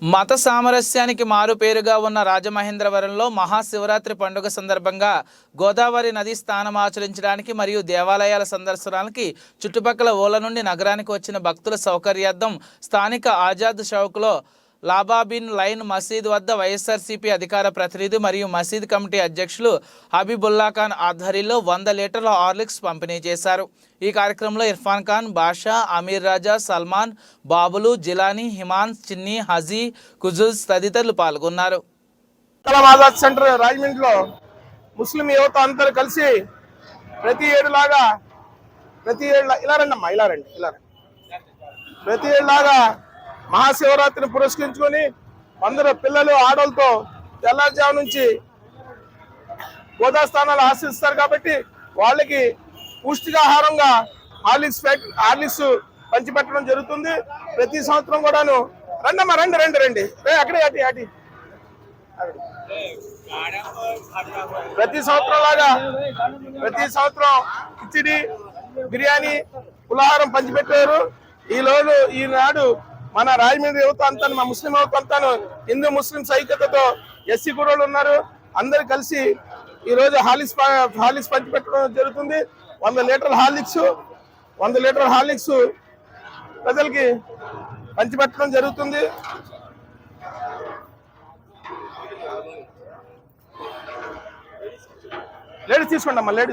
మత సామరస్యానికి మారుపేరుగా ఉన్న రాజమహేంద్రవరంలో మహాశివరాత్రి పండుగ సందర్భంగా గోదావరి నది స్నానం ఆచరించడానికి మరియు దేవాలయాల సందర్శనానికి చుట్టుపక్కల ఊళ్ళ నుండి నగరానికి వచ్చిన భక్తుల సౌకర్యార్థం స్థానిక ఆజాద్ చౌక్లో లాబాబిన్ లైన్ మసీద్ వద్ద వైఎస్ఆర్సీపీ అధికార ప్రతినిధి మరియు మసీద్ కమిటీ అధ్యక్షులు హబీబుల్లా ఖాన్ ఆధ్వర్యంలో 100 లీటర్ల హార్లిక్స్ పంపిణీ చేశారు। ఈ కార్యక్రమంలో ఇర్ఫాన్ ఖాన్, బాషా, అమీర్ రాజా, సల్మాన్, బాబులు, జిలానీ, హిమాన్, చిన్ని, హజీ, కుజుజ్ తదితరులు పాల్గొన్నారు। ఆజాద్ సెంటర్ రాజమండ్రిలో ముస్లిం యువత అందరూ కలిసి ప్రతి ఏడులాగా మహాశివరాత్రిని పురస్కరించుకొని అందరూ పిల్లలు ఆడలతో తెల్లారుజాము నుంచి గోదాస్థానాలు ఆశిస్తారు కాబట్టి వాళ్ళకి పౌష్టికాహారంగా హార్లిక్స్ పంచిపెట్టడం జరుగుతుంది। ప్రతి సంవత్సరం కూడాను రండి అక్కడే అటి ప్రతి సంవత్సరం కిచిడి, బిర్యానీ, పులిహోరం పంచిపెట్టారు। ఈనాడు మన రాజమండ్రి యువత అంతా, మా ముస్లిం యువత అంతాను హిందూ ముస్లిం ఐక్యతతో ఎస్సీ కుర్రోళ్ళు ఉన్నారు, అందరు కలిసి ఈ రోజు హార్లిక్స్ పంచిపెట్టడం జరుగుతుంది। 100 లీటర్ల హార్లిక్స్ ప్రజలకి పంచిపెట్టడం జరుగుతుంది। లేడీస్ తీసుకోండి అమ్మా,